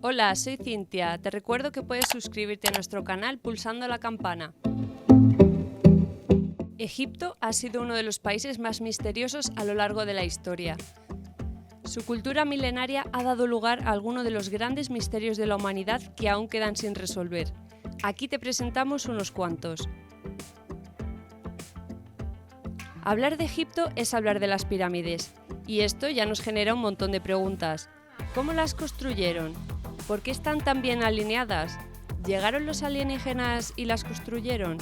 Hola, soy Cintia. Te recuerdo que puedes suscribirte a nuestro canal pulsando la campana. Egipto ha sido uno de los países más misteriosos a lo largo de la historia. Su cultura milenaria ha dado lugar a algunos de los grandes misterios de la humanidad que aún quedan sin resolver. Aquí te presentamos unos cuantos. Hablar de Egipto es hablar de las pirámides, y esto ya nos genera un montón de preguntas. ¿Cómo las construyeron? ¿Por qué están tan bien alineadas? ¿Llegaron los alienígenas y las construyeron?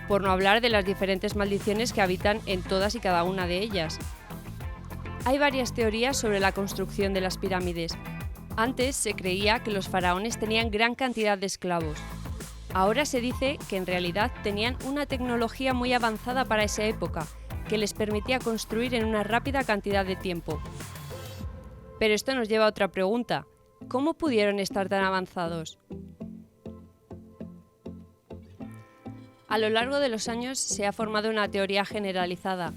Por no hablar de las diferentes maldiciones que habitan en todas y cada una de ellas. Hay varias teorías sobre la construcción de las pirámides. Antes se creía que los faraones tenían gran cantidad de esclavos. Ahora se dice que en realidad tenían una tecnología muy avanzada para esa época, que les permitía construir en una rápida cantidad de tiempo. Pero esto nos lleva a otra pregunta. ¿Cómo pudieron estar tan avanzados? A lo largo de los años se ha formado una teoría generalizada,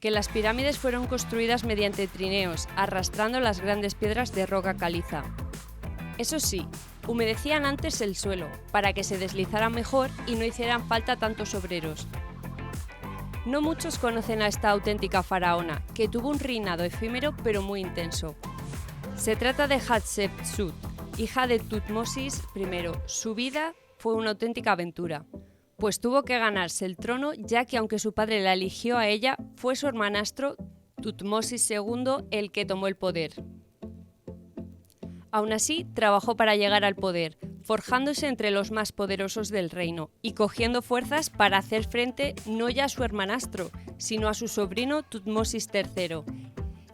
que las pirámides fueron construidas mediante trineos, arrastrando las grandes piedras de roca caliza. Eso sí, humedecían antes el suelo, para que se deslizara mejor y no hicieran falta tantos obreros. No muchos conocen a esta auténtica faraona, que tuvo un reinado efímero pero muy intenso. Se trata de Hatshepsut, hija de Tutmosis I. Su vida fue una auténtica aventura, pues tuvo que ganarse el trono ya que aunque su padre la eligió a ella, fue su hermanastro Tutmosis II el que tomó el poder. Aún así, trabajó para llegar al poder, forjándose entre los más poderosos del reino y cogiendo fuerzas para hacer frente no ya a su hermanastro, sino a su sobrino Tutmosis III.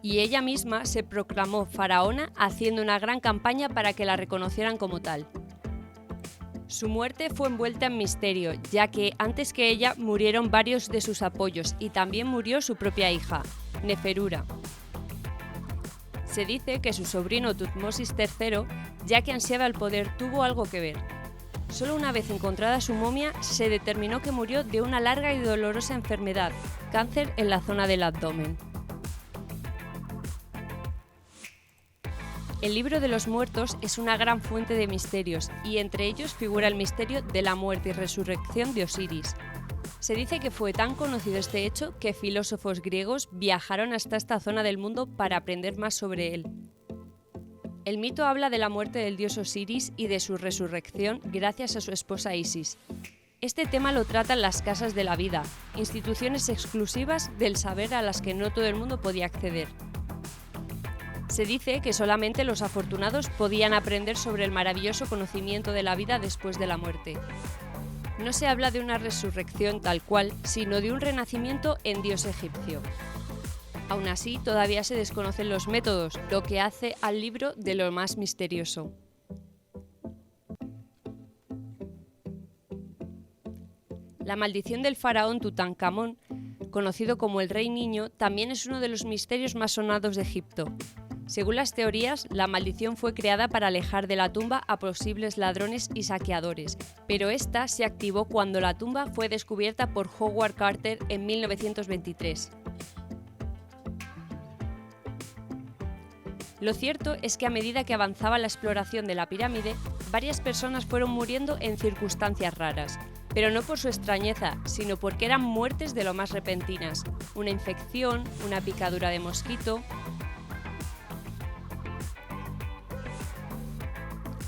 Y ella misma se proclamó faraona haciendo una gran campaña para que la reconocieran como tal. Su muerte fue envuelta en misterio, ya que antes que ella murieron varios de sus apoyos y también murió su propia hija, Neferura. Se dice que su sobrino Tutmosis III, ya que ansiaba el poder, tuvo algo que ver. Solo una vez encontrada su momia, se determinó que murió de una larga y dolorosa enfermedad, cáncer en la zona del abdomen. El libro de los muertos es una gran fuente de misterios y entre ellos figura el misterio de la muerte y resurrección de Osiris. Se dice que fue tan conocido este hecho que filósofos griegos viajaron hasta esta zona del mundo para aprender más sobre él. El mito habla de la muerte del dios Osiris y de su resurrección gracias a su esposa Isis. Este tema lo tratan las casas de la vida, instituciones exclusivas del saber a las que no todo el mundo podía acceder. Se dice que solamente los afortunados podían aprender sobre el maravilloso conocimiento de la vida después de la muerte. No se habla de una resurrección tal cual, sino de un renacimiento en dios egipcio. Aún así, todavía se desconocen los métodos, lo que hace al libro de lo más misterioso. La maldición del faraón Tutankamón, conocido como el Rey Niño, también es uno de los misterios más sonados de Egipto. Según las teorías, la maldición fue creada para alejar de la tumba a posibles ladrones y saqueadores, pero esta se activó cuando la tumba fue descubierta por Howard Carter en 1923. Lo cierto es que a medida que avanzaba la exploración de la pirámide, varias personas fueron muriendo en circunstancias raras, pero no por su extrañeza, sino porque eran muertes de lo más repentinas, una infección, una picadura de mosquito.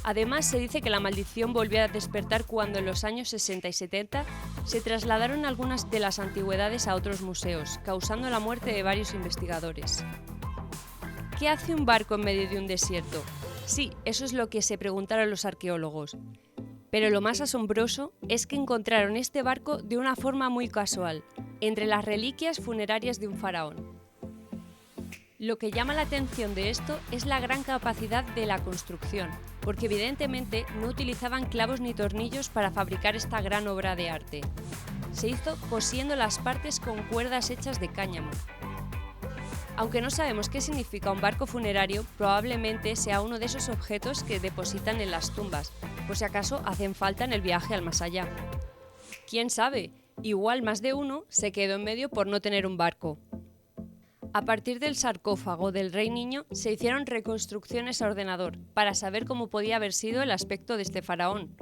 Además, se dice que la maldición volvió a despertar cuando en los años 60 y 70 se trasladaron algunas de las antigüedades a otros museos, causando la muerte de varios investigadores. ¿Qué hace un barco en medio de un desierto? Sí, eso es lo que se preguntaron los arqueólogos. Pero lo más asombroso es que encontraron este barco de una forma muy casual, entre las reliquias funerarias de un faraón. Lo que llama la atención de esto es la gran capacidad de la construcción, porque evidentemente no utilizaban clavos ni tornillos para fabricar esta gran obra de arte. Se hizo cosiendo las partes con cuerdas hechas de cáñamo. Aunque no sabemos qué significa un barco funerario, probablemente sea uno de esos objetos que depositan en las tumbas, por si acaso hacen falta en el viaje al más allá. ¿Quién sabe? Igual más de uno se quedó en medio por no tener un barco. A partir del sarcófago del Rey Niño se hicieron reconstrucciones a ordenador para saber cómo podía haber sido el aspecto de este faraón.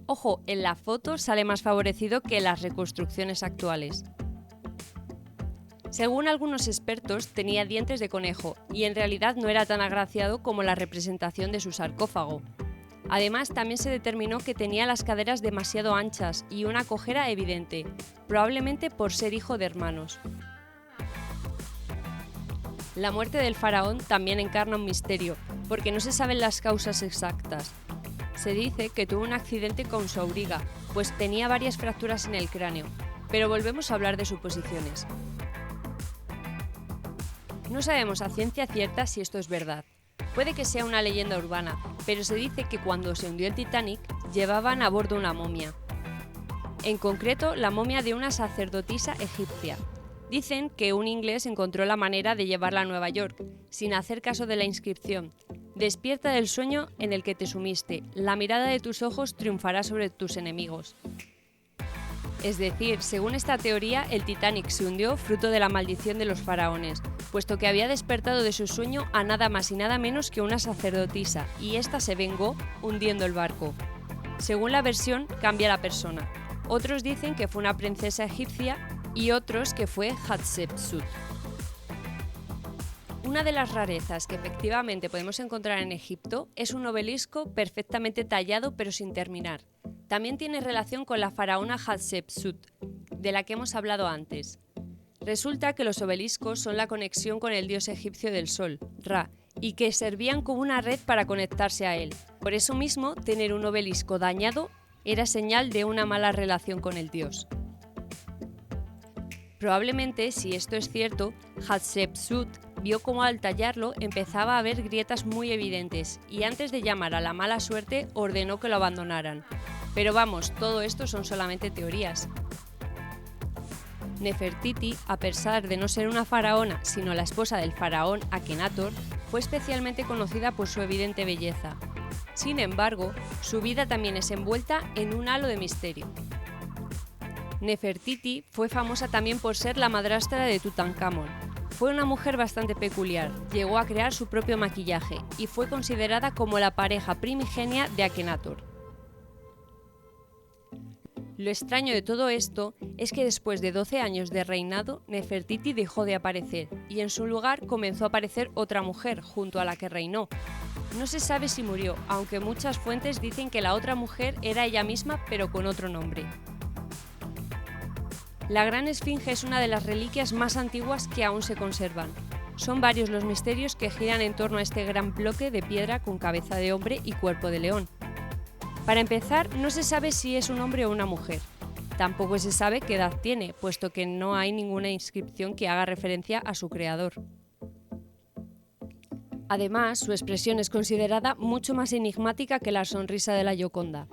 Ojo, en la foto sale más favorecido que en las reconstrucciones actuales. Según algunos expertos, tenía dientes de conejo y en realidad no era tan agraciado como la representación de su sarcófago. Además, también se determinó que tenía las caderas demasiado anchas y una cojera evidente, probablemente por ser hijo de hermanos. La muerte del faraón también encarna un misterio, porque no se saben las causas exactas. Se dice que tuvo un accidente con su auriga, pues tenía varias fracturas en el cráneo, pero volvemos a hablar de suposiciones. No sabemos a ciencia cierta si esto es verdad. Puede que sea una leyenda urbana, pero se dice que cuando se hundió el Titanic, llevaban a bordo una momia. En concreto, la momia de una sacerdotisa egipcia. Dicen que un inglés encontró la manera de llevarla a Nueva York, sin hacer caso de la inscripción. Despierta del sueño en el que te sumiste, la mirada de tus ojos triunfará sobre tus enemigos. Es decir, según esta teoría, el Titanic se hundió fruto de la maldición de los faraones, puesto que había despertado de su sueño a nada más y nada menos que una sacerdotisa, y ésta se vengó hundiendo el barco. Según la versión, cambia la persona. Otros dicen que fue una princesa egipcia y otros que fue Hatshepsut. Una de las rarezas que efectivamente podemos encontrar en Egipto es un obelisco perfectamente tallado pero sin terminar. También tiene relación con la faraona Hatshepsut, de la que hemos hablado antes. Resulta que los obeliscos son la conexión con el dios egipcio del sol, Ra, y que servían como una red para conectarse a él. Por eso mismo, tener un obelisco dañado era señal de una mala relación con el dios. Probablemente, si esto es cierto, Hatshepsut vio cómo al tallarlo empezaba a haber grietas muy evidentes y antes de llamar a la mala suerte ordenó que lo abandonaran. Pero vamos, todo esto son solamente teorías. Nefertiti, a pesar de no ser una faraona, sino la esposa del faraón Akenator, fue especialmente conocida por su evidente belleza. Sin embargo, su vida también es envuelta en un halo de misterio. Nefertiti fue famosa también por ser la madrastra de Tutankamón. Fue una mujer bastante peculiar, llegó a crear su propio maquillaje y fue considerada como la pareja primigenia de Akenator. Lo extraño de todo esto es que después de 12 años de reinado, Nefertiti dejó de aparecer y en su lugar comenzó a aparecer otra mujer junto a la que reinó. No se sabe si murió, aunque muchas fuentes dicen que la otra mujer era ella misma pero con otro nombre. La Gran Esfinge es una de las reliquias más antiguas que aún se conservan. Son varios los misterios que giran en torno a este gran bloque de piedra con cabeza de hombre y cuerpo de león. Para empezar, no se sabe si es un hombre o una mujer. Tampoco se sabe qué edad tiene, puesto que no hay ninguna inscripción que haga referencia a su creador. Además, su expresión es considerada mucho más enigmática que la sonrisa de la Gioconda.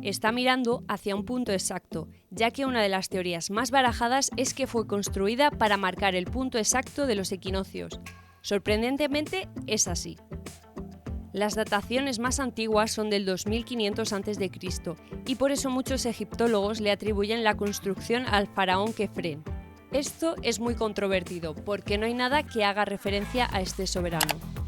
Está mirando hacia un punto exacto, ya que una de las teorías más barajadas es que fue construida para marcar el punto exacto de los equinoccios. Sorprendentemente, es así. Las dataciones más antiguas son del 2500 a.C. y por eso muchos egiptólogos le atribuyen la construcción al faraón Kefren. Esto es muy controvertido porque no hay nada que haga referencia a este soberano.